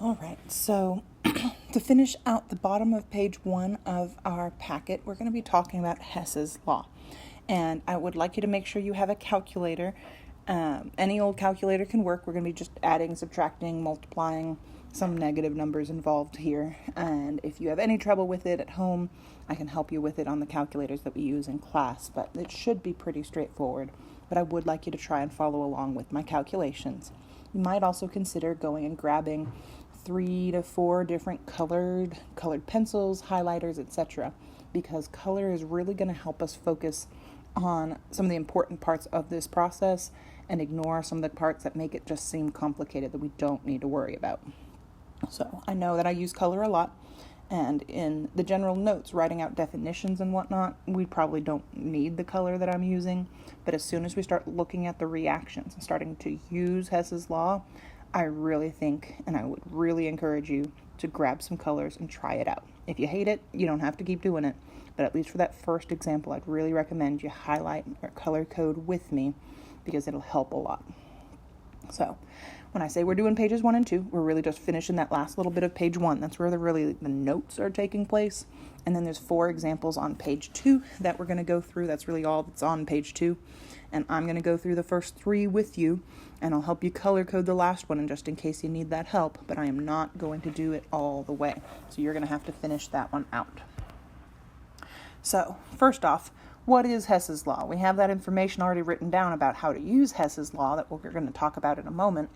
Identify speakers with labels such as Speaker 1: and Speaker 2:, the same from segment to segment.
Speaker 1: All right, so to finish out the bottom of page 1 of our packet, we're going to be talking about Hess's Law. And I would like you to make sure you have a calculator. Any old calculator can work. We're going to be just adding, subtracting, multiplying, some negative numbers involved here. And if you have any trouble with it at home, I can help you with it on the calculators that we use in class. But it should be pretty straightforward. But I would like you to try and follow along with my calculations. You might also consider going and grabbing 3 to 4 different colored pencils, highlighters, etc. because color is really going to help us focus on some of the important parts of this process and ignore some of the parts that make it just seem complicated that we don't need to worry about. So I know that I use color a lot, and in the general notes, writing out definitions and whatnot, we probably don't need the color that I'm using, but as soon as we start looking at the reactions and starting to use Hess's Law, I really think, and I would really encourage you to grab some colors and try it out. If you hate it, you don't have to keep doing it, but at least for that first example, I'd really recommend you highlight or color code with me because it'll help a lot. So when I say we're doing pages 1 and 2, we're really just finishing that last little bit of page 1. That's where the notes are taking place. And then there's 4 examples on page 2 that we're going to go through. That's really all that's on page 2. And I'm going to go through the first 3 with you, and I'll help you color code the last one, and just in case you need that help, but I am not going to do it all the way. So you're going to have to finish that one out. So first off, what is Hess's Law? We have that information already written down about how to use Hess's Law that we're going to talk about in a moment.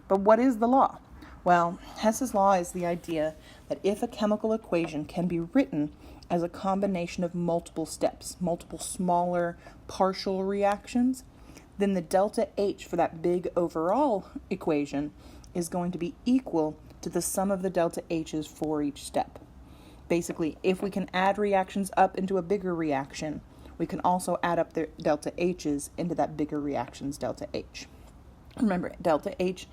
Speaker 1: But what is the law? Well, Hess's Law is the idea that if a chemical equation can be written as a combination of multiple steps, multiple smaller partial reactions, then the delta H for that big overall equation is going to be equal to the sum of the delta H's for each step. Basically, if we can add reactions up into a bigger reaction, we can also add up the delta H's into that bigger reaction's delta H. Remember, delta H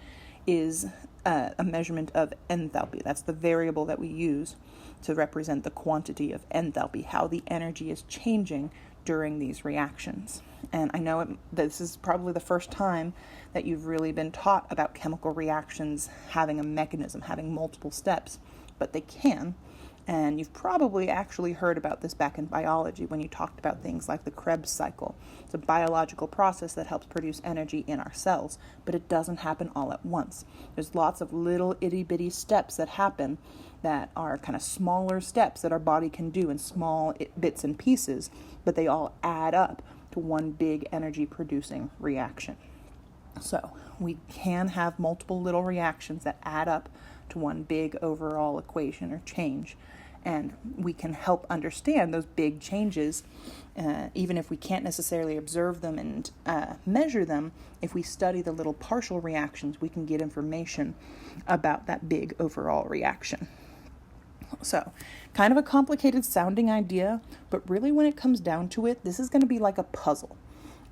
Speaker 1: is a measurement of enthalpy. That's the variable that we use to represent the quantity of enthalpy, how the energy is changing during these reactions. And I know this is probably the first time that you've really been taught about chemical reactions having a mechanism, having multiple steps, but they can. And you've probably actually heard about this back in biology when you talked about things like the Krebs cycle. It's a biological process that helps produce energy in our cells, but it doesn't happen all at once. There's lots of little itty-bitty steps that happen that are kind of smaller steps that our body can do in small bits and pieces, but they all add up to one big energy-producing reaction. So we can have multiple little reactions that add up to one big overall equation or change, and we can help understand those big changes even if we can't necessarily observe them and measure them. If we study the little partial reactions, we can get information about that big overall reaction. So kind of a complicated sounding idea, but really when it comes down to it, this is going to be like a puzzle.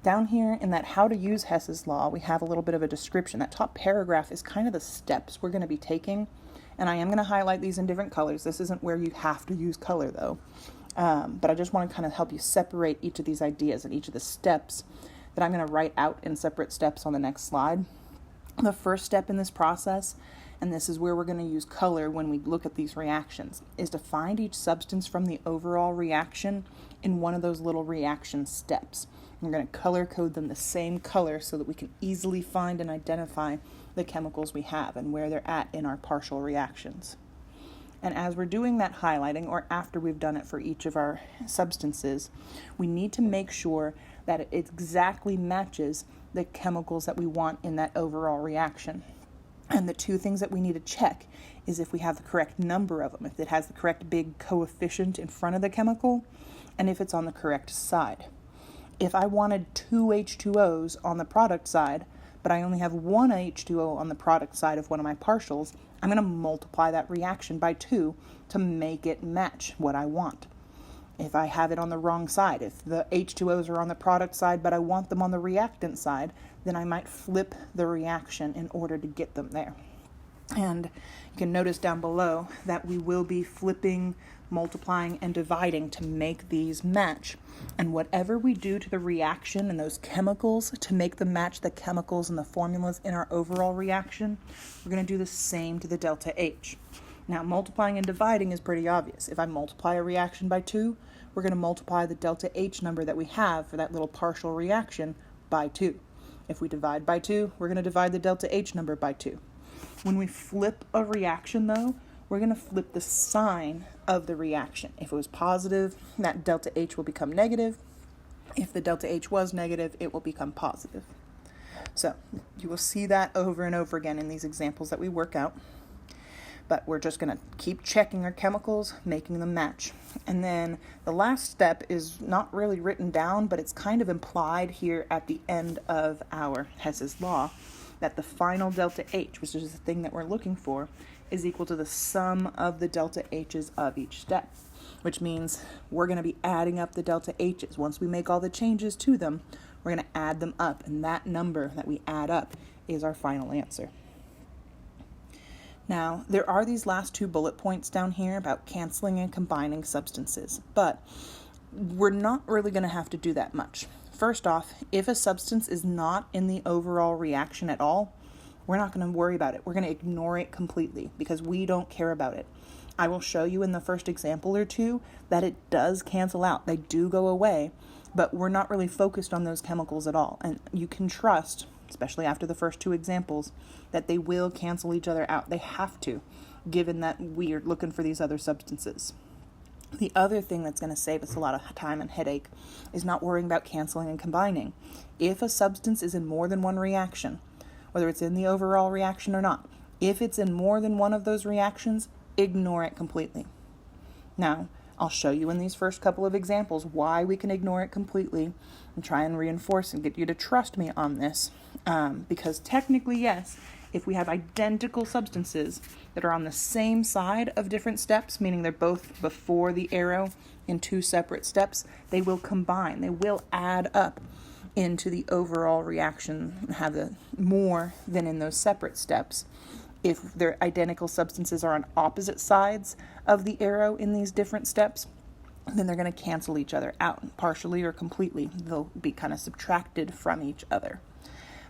Speaker 1: Down here in that how to use Hess's Law, we have a little bit of a description. That top paragraph is kind of the steps we're going to be taking. And I am going to highlight these in different colors. This isn't where you have to use color though. But I just want to kind of help you separate each of these ideas and each of the steps that I'm going to write out in separate steps on the next slide. The first step in this process, and this is where we're going to use color when we look at these reactions, is to find each substance from the overall reaction in one of those little reaction steps. We're going to color code them the same color so that we can easily find and identify the chemicals we have and where they're at in our partial reactions. And as we're doing that highlighting, or after we've done it for each of our substances, we need to make sure that it exactly matches the chemicals that we want in that overall reaction. And the 2 things that we need to check is if we have the correct number of them, if it has the correct big coefficient in front of the chemical, and if it's on the correct side. If I wanted 2 H2Os on the product side, but I only have 1 H2O on the product side of one of my partials, I'm going to multiply that reaction by 2 to make it match what I want. If I have it on the wrong side, if the H2Os are on the product side, but I want them on the reactant side, then I might flip the reaction in order to get them there. And you can notice down below that we will be flipping, multiplying, and dividing to make these match. And whatever we do to the reaction and those chemicals to make them match the chemicals and the formulas in our overall reaction, we're going to do the same to the delta H. Now, multiplying and dividing is pretty obvious. If I multiply a reaction by 2, we're going to multiply the delta H number that we have for that little partial reaction by 2. If we divide by 2, we're going to divide the delta H number by 2. When we flip a reaction, though, we're going to flip the sign of the reaction. If it was positive, that delta H will become negative. If the delta H was negative, it will become positive. So you will see that over and over again in these examples that we work out. But we're just going to keep checking our chemicals, making them match. And then the last step is not really written down, but it's kind of implied here at the end of our Hess's Law, that the final delta H, which is the thing that we're looking for, is equal to the sum of the delta H's of each step, which means we're going to be adding up the delta H's. Once we make all the changes to them, we're going to add them up, and that number that we add up is our final answer. Now, there are these last 2 bullet points down here about canceling and combining substances, but we're not really going to have to do that much. First off, if a substance is not in the overall reaction at all, we're not going to worry about it. We're going to ignore it completely because we don't care about it. I will show you in the first example or 2 that it does cancel out. They do go away, but we're not really focused on those chemicals at all. And you can trust, especially after the first 2 examples, that they will cancel each other out. They have to, given that we're looking for these other substances. The other thing that's going to save us a lot of time and headache is not worrying about canceling and combining. If a substance is in more than one reaction, whether it's in the overall reaction or not, if it's in more than one of those reactions, ignore it completely. Now, I'll show you in these first couple of examples why we can ignore it completely and try and reinforce and get you to trust me on this. Because technically, yes, if we have identical substances that are on the same side of different steps, meaning they're both before the arrow in 2 separate steps, they will combine. They will add up into the overall reaction and have the more than in those separate steps. If their identical substances are on opposite sides of the arrow in these different steps, then they're going to cancel each other out, partially or completely. They'll be kind of subtracted from each other.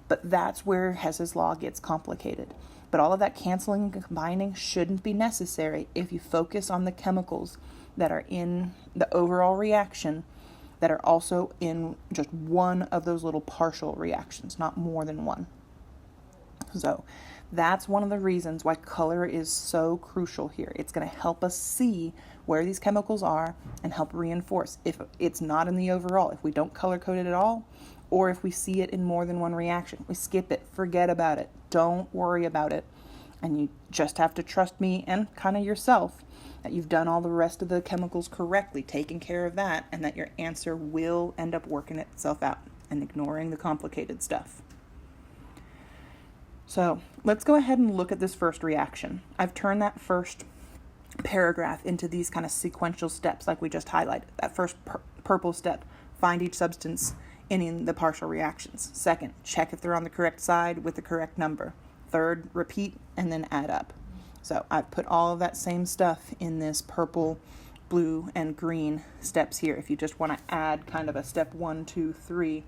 Speaker 1: But that's where Hess's Law gets complicated. But all of that canceling and combining shouldn't be necessary if you focus on the chemicals that are in the overall reaction that are also in just one of those little partial reactions, not more than one. So that's one of the reasons why color is so crucial here. It's going to help us see where these chemicals are and help reinforce if it's not in the overall, if we don't color code it at all, or if we see it in more than one reaction. We skip it, forget about it, don't worry about it. And you just have to trust me and kind of yourself that you've done all the rest of the chemicals correctly, taking care of that, and that your answer will end up working itself out and ignoring the complicated stuff. So let's go ahead and look at this first reaction. I've turned that first paragraph into these kind of sequential steps like we just highlighted. That first purple step, find each substance in the partial reactions. Second, check if they're on the correct side with the correct number. Third, repeat and then add up. So I've put all of that same stuff in this purple, blue, and green steps here. If you just want to add kind of a step 1, 2, 3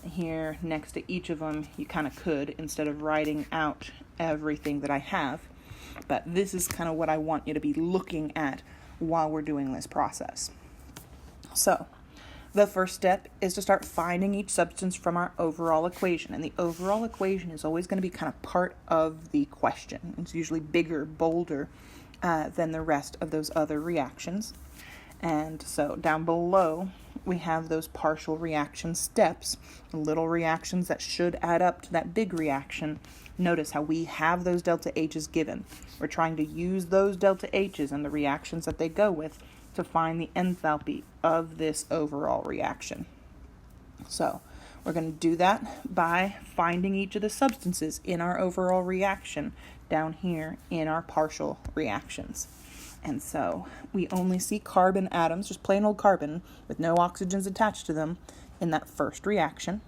Speaker 1: here next to each of them, you kind of could instead of writing out everything that I have. But this is kind of what I want you to be looking at while we're doing this process. So the first step is to start finding each substance from our overall equation. And the overall equation is always going to be kind of part of the question. It's usually bigger, bolder than the rest of those other reactions. And so down below, we have those partial reaction steps, little reactions that should add up to that big reaction. Notice how we have those delta H's given. We're trying to use those delta H's and the reactions that they go with to find the enthalpy of this overall reaction. So we're going to do that by finding each of the substances in our overall reaction down here in our partial reactions. And so we only see carbon atoms, just plain old carbon with no oxygens attached to them in that first reaction.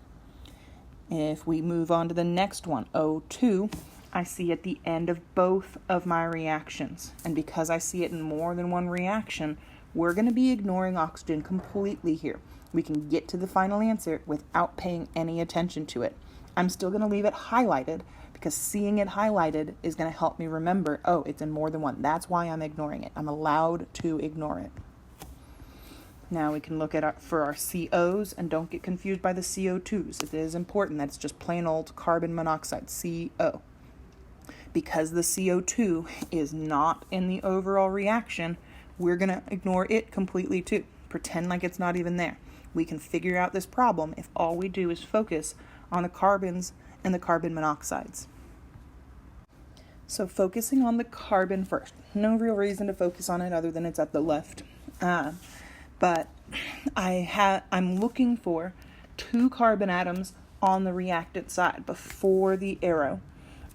Speaker 1: If we move on to the next one, O2, I see at the end of both of my reactions. And because I see it in more than one reaction, we're going to be ignoring oxygen completely here. We can get to the final answer without paying any attention to it. I'm still going to leave it highlighted because seeing it highlighted is going to help me remember, oh, it's in more than one. That's why I'm ignoring it. I'm allowed to ignore it. Now we can look at for our COs, and don't get confused by the CO2s. It is important that it's just plain old carbon monoxide, CO. Because the CO2 is not in the overall reaction, we're going to ignore it completely too. Pretend like it's not even there. We can figure out this problem if all we do is focus on the carbons and the carbon monoxides. So focusing on the carbon first. No real reason to focus on it other than it's at the left. But I'm looking for 2 carbon atoms on the reactant side before the arrow.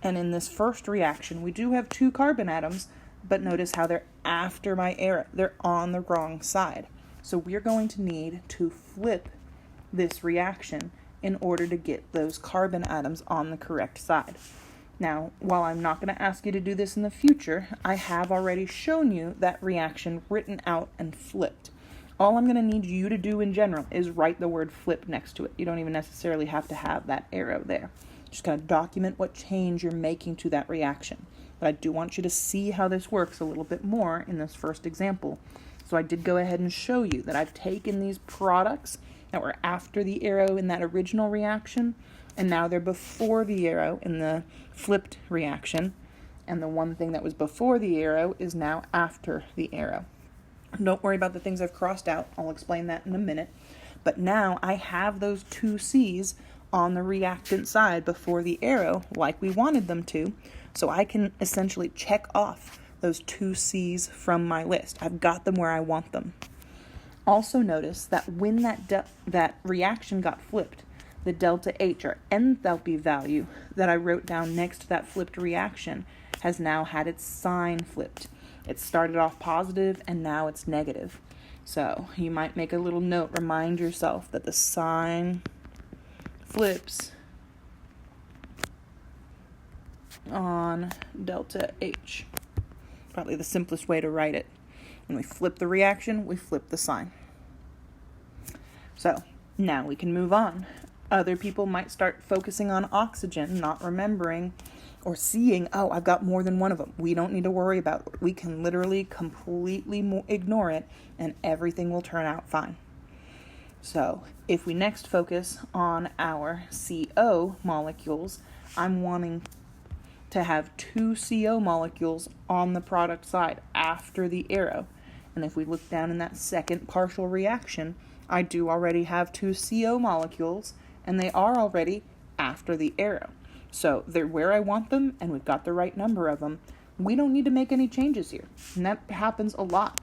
Speaker 1: And in this first reaction, we do have 2 carbon atoms, but notice how they're after my arrow. They're on the wrong side. So we're going to need to flip this reaction in order to get those carbon atoms on the correct side. Now, while I'm not going to ask you to do this in the future, I have already shown you that reaction written out and flipped. All I'm going to need you to do in general is write the word flip next to it. You don't even necessarily have to have that arrow there. Just going to document what change you're making to that reaction. But I do want you to see how this works a little bit more in this first example. So I did go ahead and show you that I've taken these products that were after the arrow in that original reaction, and now they're before the arrow in the flipped reaction. And the one thing that was before the arrow is now after the arrow. Don't worry about the things I've crossed out. I'll explain that in a minute. But now I have those 2 C's on the reactant side before the arrow like we wanted them to. So I can essentially check off those 2 C's from my list. I've got them where I want them. Also notice that when that reaction got flipped, the delta H, or enthalpy value that I wrote down next to that flipped reaction, has now had its sign flipped. It started off positive and now it's negative. So you might make a little note, remind yourself that the sign flips on delta H. Probably the simplest way to write it. When we flip the reaction, we flip the sign. So now we can move on. Other people might start focusing on oxygen, not remembering or seeing, oh, I've got more than one of them. We don't need to worry about it. We can literally completely ignore it and everything will turn out fine. So if we next focus on our CO molecules, I'm wanting to have 2 CO molecules on the product side after the arrow. And if we look down in that second partial reaction, I do already have 2 CO molecules, and they are already after the arrow. So they're where I want them, and we've got the right number of them. We don't need to make any changes here. And that happens a lot.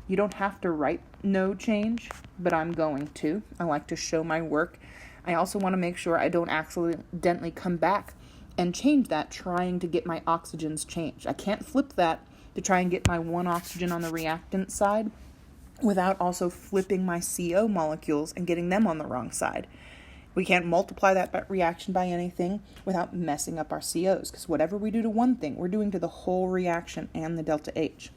Speaker 1: You don't have to write no change, but I'm going to. I like to show my work. I also want to make sure I don't accidentally come back and change that trying to get my oxygens changed. I can't flip that to try and get my 1 oxygen on the reactant side without also flipping my CO molecules and getting them on the wrong side. We can't multiply that reaction by anything without messing up our COs, because whatever we do to one thing, we're doing to the whole reaction and the delta H.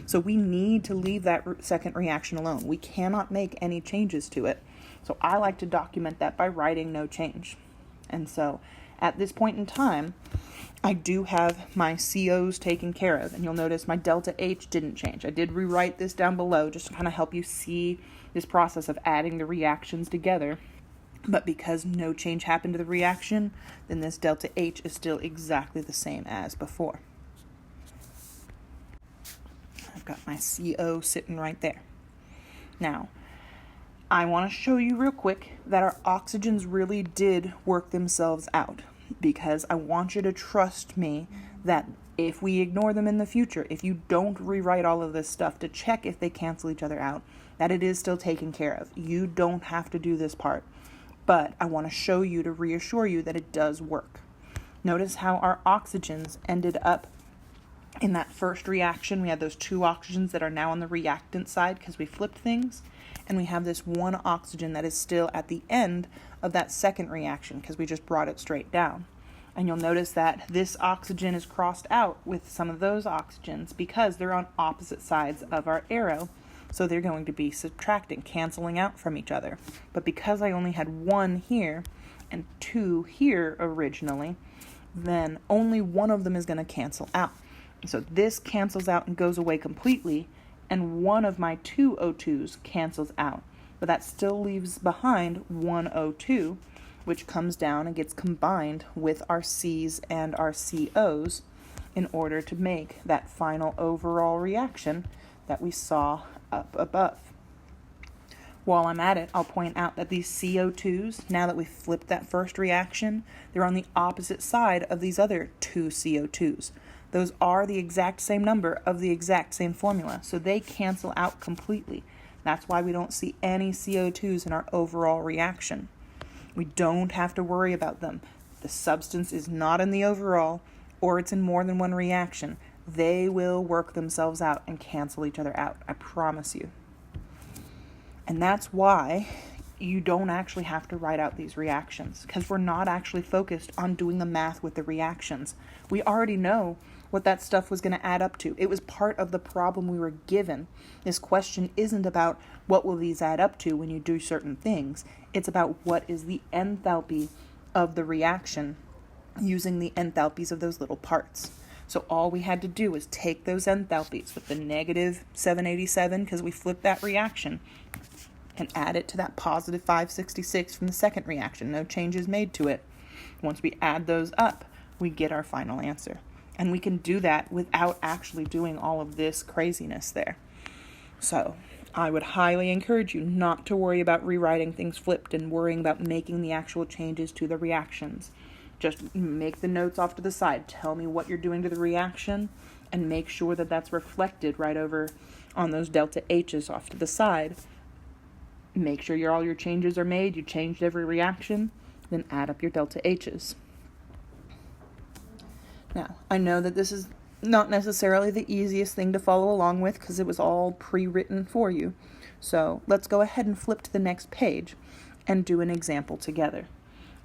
Speaker 1: So we need to leave that second reaction alone. We cannot make any changes to it. So I like to document that by writing no change. And so at this point in time, I do have my COs taken care of, and you'll notice my delta H didn't change. I did rewrite this down below just to kind of help you see this process of adding the reactions together. But because no change happened to the reaction, then this delta H is still exactly the same as before. I've got my CO sitting right there. Now, I want to show you real quick that our oxygens really did work themselves out, because I want you to trust me that if we ignore them in the future, if you don't rewrite all of this stuff to check if they cancel each other out, that it is still taken care of. You don't have to do this part. But I want to show you to reassure you that it does work. Notice how our oxygens ended up in that first reaction. We had those 2 oxygens that are now on the reactant side because we flipped things. And we have this 1 oxygen that is still at the end of that second reaction because we just brought it straight down. And you'll notice that this oxygen is crossed out with some of those oxygens because they're on opposite sides of our arrow. So they're going to be subtracting, canceling out from each other. But because I only had 1 here and 2 here originally, then only one of them is going to cancel out. So this cancels out and goes away completely, and one of my 2 O2s cancels out. But that still leaves behind 1 O2, which comes down and gets combined with our C's and our COs in order to make that final overall reaction that we saw up above. While I'm at it, I'll point out that these CO2s, now that we've flipped that first reaction, they're on the opposite side of these other 2 CO2s. Those are the exact same number of the exact same formula, so they cancel out completely. That's why we don't see any CO2s in our overall reaction. We don't have to worry about them. The substance is not in the overall, or it's in more than one reaction. They will work themselves out and cancel each other out, I promise you. And that's why you don't actually have to write out these reactions, because we're not actually focused on doing the math with the reactions. We already know what that stuff was going to add up to. It was part of the problem we were given. This question isn't about what will these add up to when you do certain things. It's about what is the enthalpy of the reaction using the enthalpies of those little parts. So all we had to do was take those enthalpies with the negative 787, because we flipped that reaction, and add it to that positive 566 from the second reaction. No changes made to it. Once we add those up, we get our final answer. And we can do that without actually doing all of this craziness there. So I would highly encourage you not to worry about rewriting things flipped and worrying about making the actual changes to the reactions. Just make the notes off to the side. Tell me what you're doing to the reaction and make sure that that's reflected right over on those delta H's off to the side. Make sure all your changes are made. You changed every reaction. Then add up your delta H's. Now, I know that this is not necessarily the easiest thing to follow along with because it was all pre-written for you. So let's go ahead and flip to the next page and do an example together.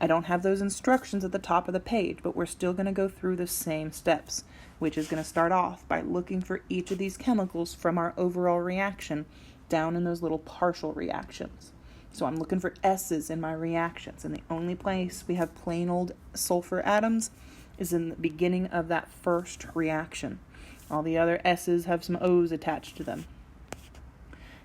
Speaker 1: I don't have those instructions at the top of the page, but we're still going to go through the same steps, which is going to start off by looking for each of these chemicals from our overall reaction down in those little partial reactions. So I'm looking for S's in my reactions, and the only place we have plain old sulfur atoms is in the beginning of that first reaction. All the other S's have some O's attached to them.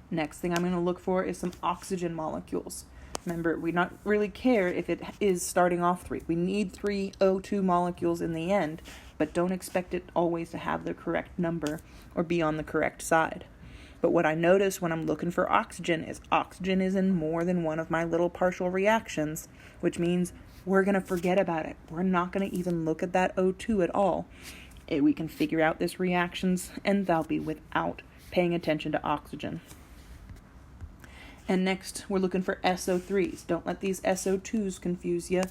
Speaker 1: Next thing I'm going to look for is some oxygen molecules. Remember, we don't really care if it is starting off 3. We need 3 O2 molecules in the end, but don't expect it always to have the correct number or be on the correct side. But what I notice when I'm looking for oxygen is in more than one of my little partial reactions, which means we're going to forget about it. We're not going to even look at that O2 at all. We can figure out this reaction's enthalpy without paying attention to oxygen. And next, we're looking for SO3s. Don't let these SO2s confuse you.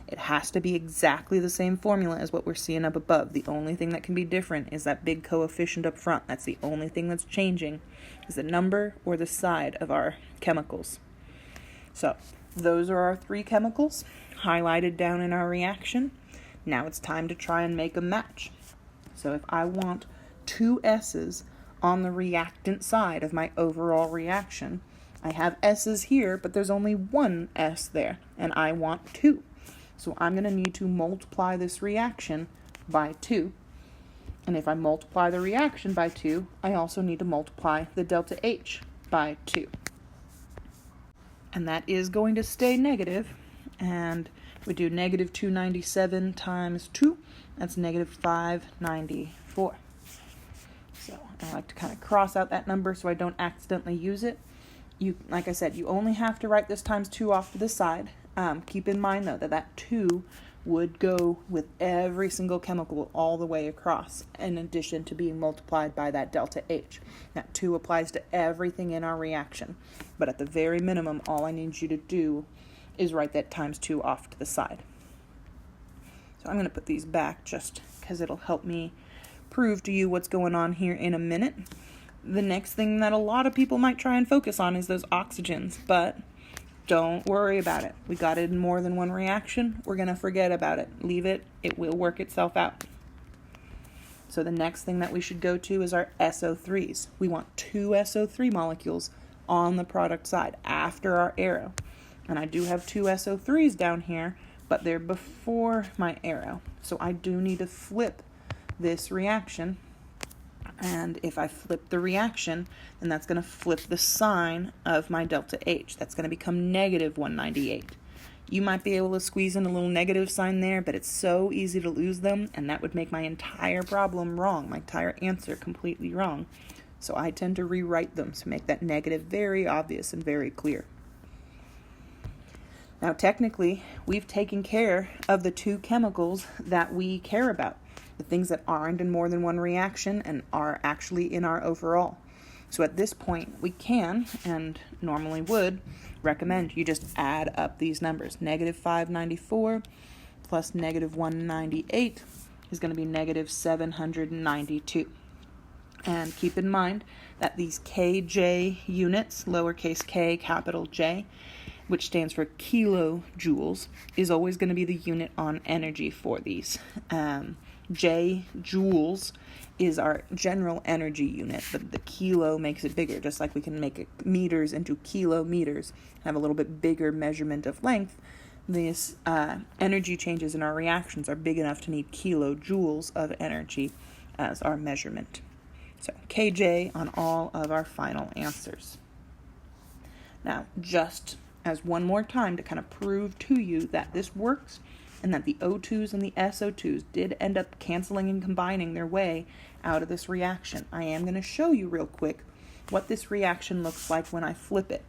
Speaker 1: It has to be exactly the same formula as what we're seeing up above. The only thing that can be different is that big coefficient up front. That's the only thing that's changing, is the number or the side of our chemicals. So those are our 3 chemicals highlighted down in our reaction. Now it's time to try and make a match. So if I want 2 S's on the reactant side of my overall reaction, I have S's here, but there's only 1 S there, and I want 2. So I'm going to need to multiply this reaction by 2. And if I multiply the reaction by 2, I also need to multiply the delta H by 2. And that is going to stay negative. And we do negative 297 times 2. That's negative 594. So I like to kind of cross out that number so I don't accidentally use it. Like I said, you only have to write this times 2 off to the side. Keep in mind, though, that 2 would go with every single chemical all the way across, in addition to being multiplied by that delta H. That 2 applies to everything in our reaction. But at the very minimum, all I need you to do is write that times 2 off to the side. So I'm going to put these back just because it'll help me prove to you what's going on here in a minute. The next thing that a lot of people might try and focus on is those oxygens, but Don't worry about it. We got it in more than one reaction. We're going to forget about it. Leave it. It will work itself out. So the next thing that we should go to is our SO3s. We want 2 SO3 molecules on the product side after our arrow. And I do have 2 SO3s down here, but they're before my arrow. So I do need to flip this reaction. And if I flip the reaction, then that's going to flip the sign of my delta H. That's going to become negative 198. You might be able to squeeze in a little negative sign there, but it's so easy to lose them, and that would make my entire problem wrong, my entire answer completely wrong. So I tend to rewrite them to make that negative very obvious and very clear. Now, technically, we've taken care of the 2 chemicals that we care about, the things that aren't in more than one reaction and are actually in our overall. So at this point, we can, and normally would, recommend you just add up these numbers. Negative 594 plus negative 198 is going to be negative 792. And keep in mind that these kJ units, lowercase k, capital J, which stands for kilojoules, is always going to be the unit on energy for these. J, joules, is our general energy unit, but the kilo makes it bigger, just like we can make meters into kilometers, have a little bit bigger measurement of length. These energy changes in our reactions are big enough to need kilojoules of energy as our measurement. So kJ on all of our final answers. Now, just as one more time to kind of prove to you that this works, and that the O2s and the SO2s did end up canceling and combining their way out of this reaction, I am going to show you real quick what this reaction looks like when I flip it.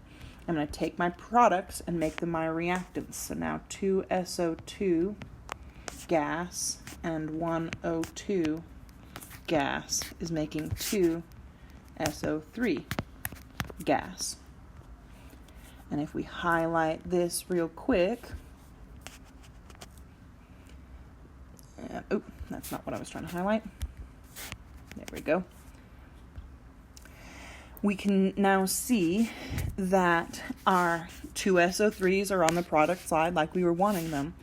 Speaker 1: I'm going to take my products and make them my reactants. So now 2 SO2 gas and 1 O2 gas is making 2 SO3 gas. And if we highlight this real quick, that's not what I was trying to highlight. There we go. We can now see that our 2 SO3s are on the product side like we were wanting them.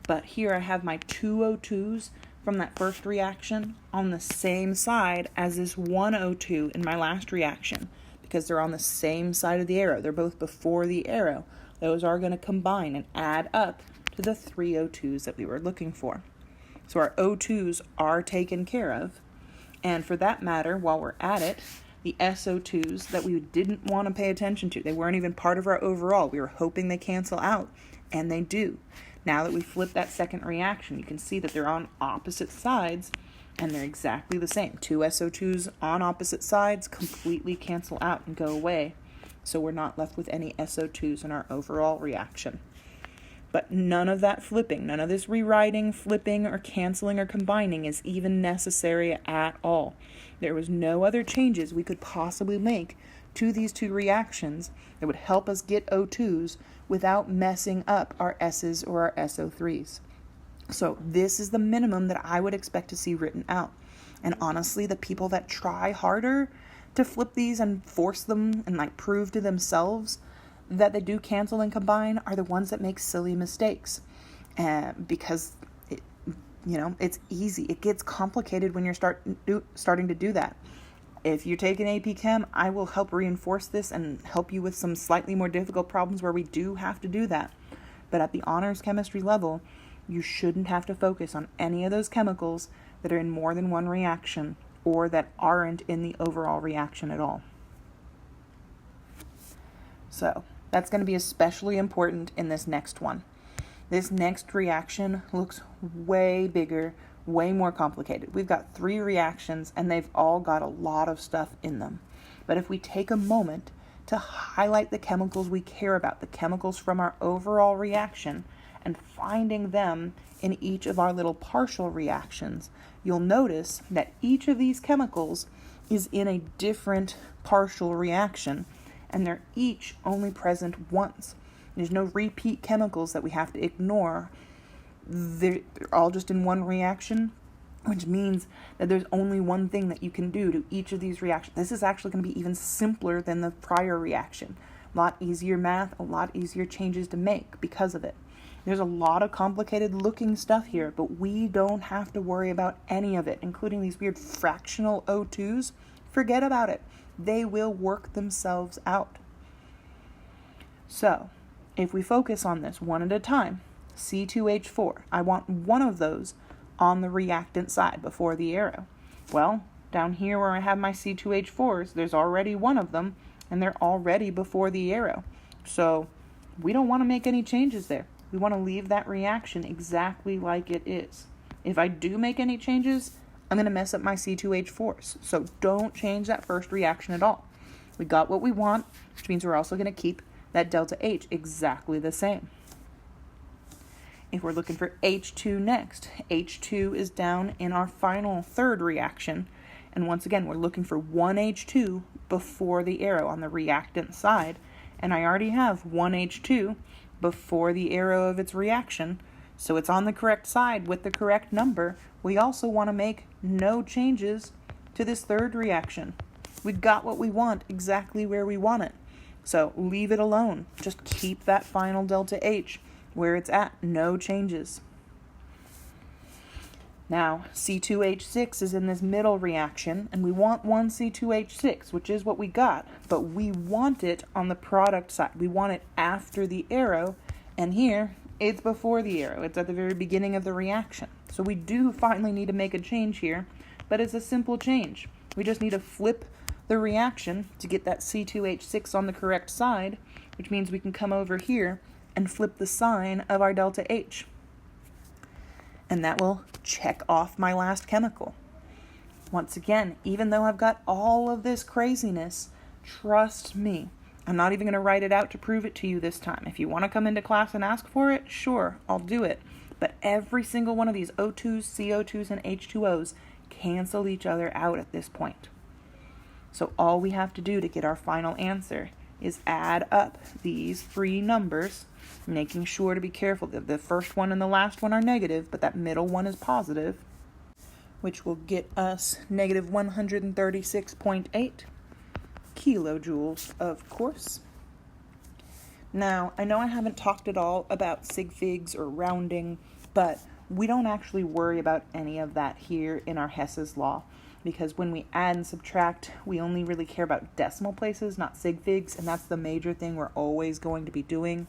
Speaker 1: But here I have my 2 O2s from that first reaction on the same side as this 1 O2 in my last reaction, because they're on the same side of the arrow. They're both before the arrow. Those are going to combine and add up to the 3 O2s that we were looking for. So our O2s are taken care of. And for that matter, while we're at it, the SO2s that we didn't want to pay attention to, they weren't even part of our overall. We were hoping they cancel out, and they do. Now that we flip that second reaction, you can see that they're on opposite sides, and they're exactly the same. 2 SO2s on opposite sides completely cancel out and go away. So we're not left with any SO2s in our overall reaction. But none of that flipping, none of this rewriting, flipping, or canceling, or combining is even necessary at all. There was no other changes we could possibly make to these 2 reactions that would help us get O2s without messing up our S's or our SO3s. So this is the minimum that I would expect to see written out. And honestly, the people that try harder to flip these and force them and prove to themselves that they do cancel and combine are the ones that make silly mistakes, because it's easy. It gets complicated when you're starting to do that. If you take an AP Chem, I will help reinforce this and help you with some slightly more difficult problems where we do have to do that. But at the honors chemistry level, you shouldn't have to focus on any of those chemicals that are in more than one reaction or that aren't in the overall reaction at all. So that's going to be especially important in this next one. This next reaction looks way bigger, way more complicated. We've got 3 reactions and they've all got a lot of stuff in them. But if we take a moment to highlight the chemicals we care about, the chemicals from our overall reaction, and finding them in each of our little partial reactions, you'll notice that each of these chemicals is in a different partial reaction, and they're each only present once. There's no repeat chemicals that we have to ignore. They're all just in one reaction, which means that there's only one thing that you can do to each of these reactions. This is actually going to be even simpler than the prior reaction, A lot easier math, a lot easier changes to make because of it. There's a lot of complicated looking stuff here, but we don't have to worry about any of it, including these weird fractional O2s. Forget about it. They will work themselves out. So, if we focus on this one at a time, C2H4, I want one of those on the reactant side before the arrow. Well, down here where I have my C2H4s, there's already one of them, and they're already before the arrow. So, we don't want to make any changes there. We want to leave that reaction exactly like it is. If I do make any changes, I'm going to mess up my C2H4s. So don't change that first reaction at all. We got what we want, which means we're also going to keep that delta H exactly the same. If we're looking for H2 next, H2 is down in our final third reaction. And once again, we're looking for one H2 before the arrow on the reactant side. And I already have one H2 before the arrow of its reaction, so it's on the correct side with the correct number. We also want to make no changes to this third reaction. We got what we want exactly where we want it, so leave it alone. Just keep that final delta H where it's at, no changes. Now, C2H6 is in this middle reaction, and we want one C2H6, which is what we got, but we want it on the product side. We want it after the arrow, and here, it's before the arrow. It's at the very beginning of the reaction. So we do finally need to make a change here, but it's a simple change. We just need to flip the reaction to get that C2H6 on the correct side, which means we can come over here and flip the sign of our delta H. And that will check off my last chemical. Once again, even though I've got all of this craziness, trust me, I'm not even going to write it out to prove it to you this time. If you want to come into class and ask for it, sure, I'll do it. But every single one of these O2s, CO2s, and H2Os cancel each other out at this point. So all we have to do to get our final answer is add up these three numbers, making sure to be careful that the first one and the last one are negative, but that middle one is positive, which will get us negative 136.8 kilojoules, of course. Now, I know I haven't talked at all about sig figs or rounding, but we don't actually worry about any of that here in our Hess's Law, because when we add and subtract, we only really care about decimal places, not sig figs, and that's the major thing we're always going to be doing.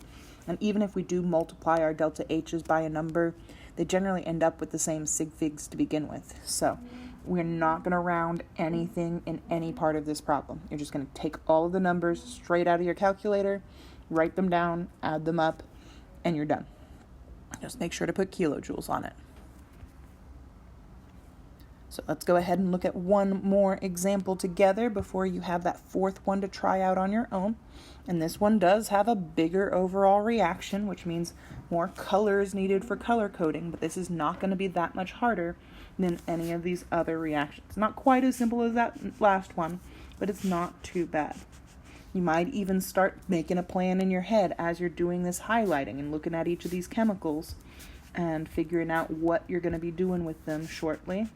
Speaker 1: And even if we do multiply our delta H's by a number, they generally end up with the same sig figs to begin with. So we're not going to round anything in any part of this problem. You're just going to take all of the numbers straight out of your calculator, write them down, add them up, and you're done. Just make sure to put kilojoules on it. So let's go ahead and look at one more example together before you have that fourth one to try out on your own. And this one does have a bigger overall reaction, which means more color is needed for color coding, but this is not going to be that much harder than any of these other reactions. Not quite as simple as that last one, but it's not too bad. You might even start making a plan in your head as you're doing this highlighting and looking at each of these chemicals and figuring out what you're going to be doing with them shortly.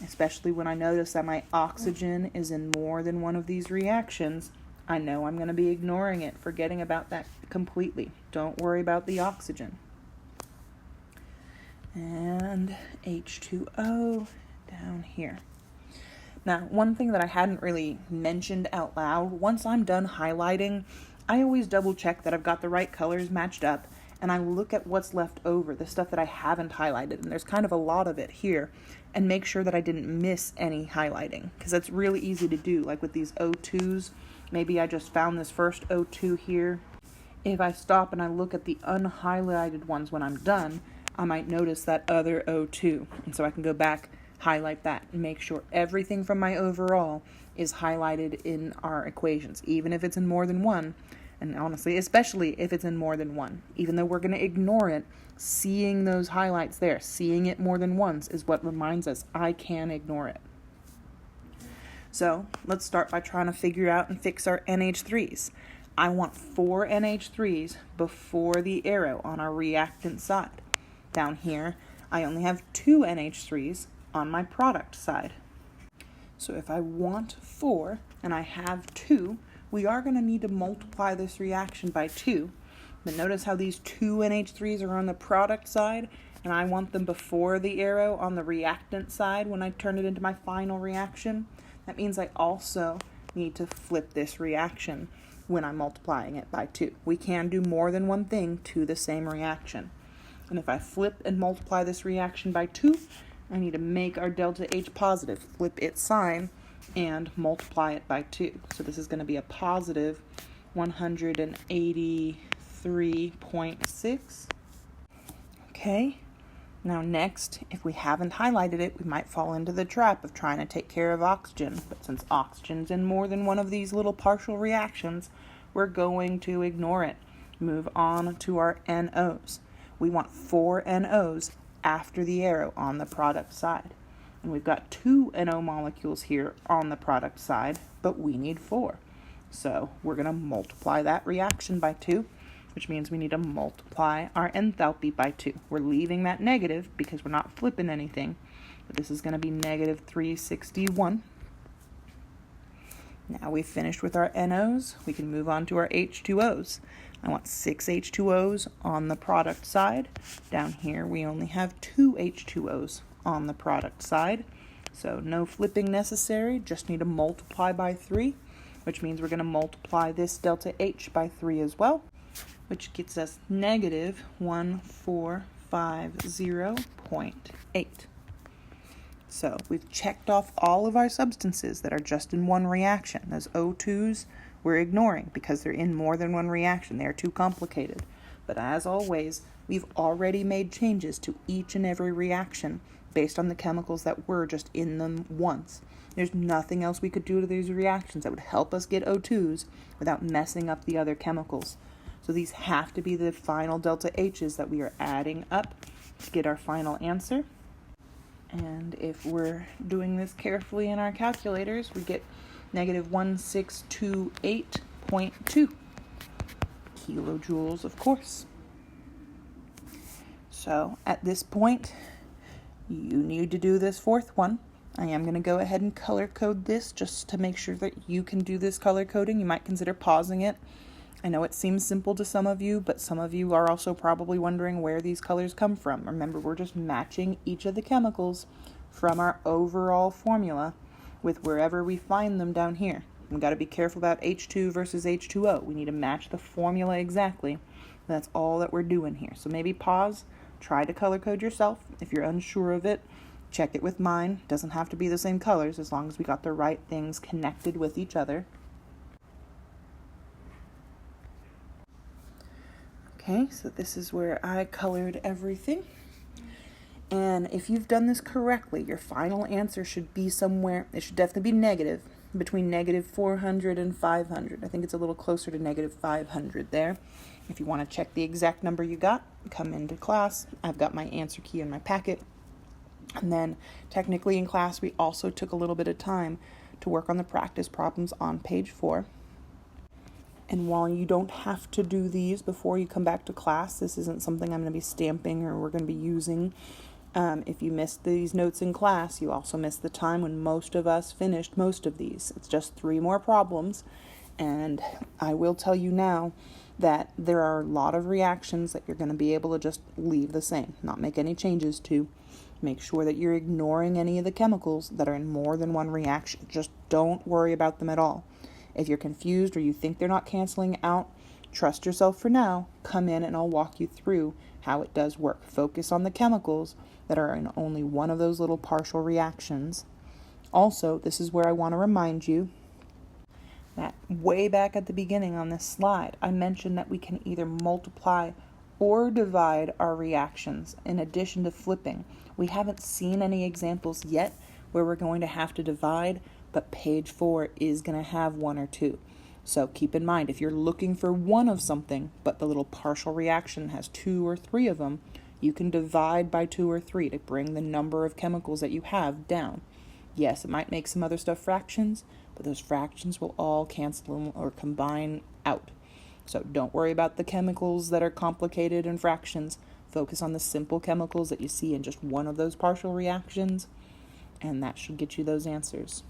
Speaker 1: Especially when I notice that my oxygen is in more than one of these reactions, I know I'm going to be ignoring it, forgetting about that completely. Don't worry about the oxygen. And H2O down here. Now, one thing that I hadn't really mentioned out loud, once I'm done highlighting, I always double check that I've got the right colors matched up, and I look at what's left over, the stuff that I haven't highlighted, and there's kind of a lot of it here, and make sure that I didn't miss any highlighting, because that's really easy to do. Like with these O2s, maybe I just found this first O2 here. If I stop and I look at the unhighlighted ones when I'm done, I might notice that other O2, and so I can go back, highlight that, and make sure everything from my overall is highlighted in our equations, even if it's in more than one. And honestly, especially if it's in more than one, even though we're going to ignore it, seeing those highlights there, seeing it more than once is what reminds us I can ignore it. So let's start by trying to figure out and fix our NH3s. I want 4 NH3s before the arrow on our reactant side. Down here, I only have 2 NH3s on my product side. So if I want 4 and I have 2, we are going to need to multiply this reaction by 2. But notice how these 2 NH3s are on the product side, and I want them before the arrow on the reactant side when I turn it into my final reaction. That means I also need to flip this reaction when I'm multiplying it by 2. We can do more than one thing to the same reaction. And if I flip and multiply this reaction by 2, I need to make our delta H positive, flip its sign, and multiply it by 2. So this is going to be a positive 183.6. Okay, now next, if we haven't highlighted it, we might fall into the trap of trying to take care of oxygen. But since oxygen's in more than one of these little partial reactions, we're going to ignore it. Move on to our NOs. We want 4 NOs after the arrow on the product side. And we've got 2 NO molecules here on the product side, but we need 4. So we're going to multiply that reaction by 2, which means we need to multiply our enthalpy by 2. We're leaving that negative because we're not flipping anything, but this is going to be negative 361. Now we've finished with our NOs, we can move on to our H2Os. I want 6 H2Os on the product side. Down here we only have 2 H2Os on the product side. So no flipping necessary, just need to multiply by 3, which means we're going to multiply this delta H by 3 as well, which gets us negative 1450.8. So we've checked off all of our substances that are just in one reaction. Those O2s we're ignoring because they're in more than one reaction. They're too complicated. But as always, we've already made changes to each and every reaction based on the chemicals that were just in them once. There's nothing else we could do to these reactions that would help us get O2s without messing up the other chemicals. So these have to be the final delta H's that we are adding up to get our final answer. And if we're doing this carefully in our calculators, we get negative 1628.2 kilojoules, of course. So at this point, you need to do this fourth one. I am going to go ahead and color code this just to make sure that you can do this color coding. You might consider pausing it. I know it seems simple to some of you, but some of you are also probably wondering where these colors come from. Remember, we're just matching each of the chemicals from our overall formula with wherever we find them down here. We've got to be careful about H2 versus H2O. We need to match the formula exactly. That's all that we're doing here. So maybe pause, try to color code yourself. If you're unsure of it, check it with mine. It doesn't have to be the same colors as long as we got the right things connected with each other. Okay, so this is where I colored everything. And if you've done this correctly, your final answer should be somewhere, it should definitely be negative, between negative 400 and 500. I think it's a little closer to negative 500 there. If you want to check the exact number you got, come into class. I've got my answer key in my packet. And then technically in class, we also took a little bit of time to work on the practice problems on page 4. And while you don't have to do these before you come back to class, this isn't something I'm going to be stamping or we're going to be using. If you missed these notes in class, you also missed the time when most of us finished most of these. It's just 3 more problems. And I will tell you now that there are a lot of reactions that you're going to be able to just leave the same, not make any changes to. Make sure that you're ignoring any of the chemicals that are in more than one reaction. Just don't worry about them at all. If you're confused or you think they're not canceling out, trust yourself for now. Come in and I'll walk you through how it does work. Focus on the chemicals that are in only one of those little partial reactions. Also, this is where I want to remind you that way back at the beginning on this slide, I mentioned that we can either multiply or divide our reactions in addition to flipping. We haven't seen any examples yet where we're going to have to divide, but page 4 is going to have 1 or 2. So keep in mind, if you're looking for one of something, but the little partial reaction has 2 or 3 of them, you can divide by 2 or 3 to bring the number of chemicals that you have down. Yes, it might make some other stuff fractions, but those fractions will all cancel or combine out. So don't worry about the chemicals that are complicated in fractions. Focus on the simple chemicals that you see in just one of those partial reactions, and that should get you those answers.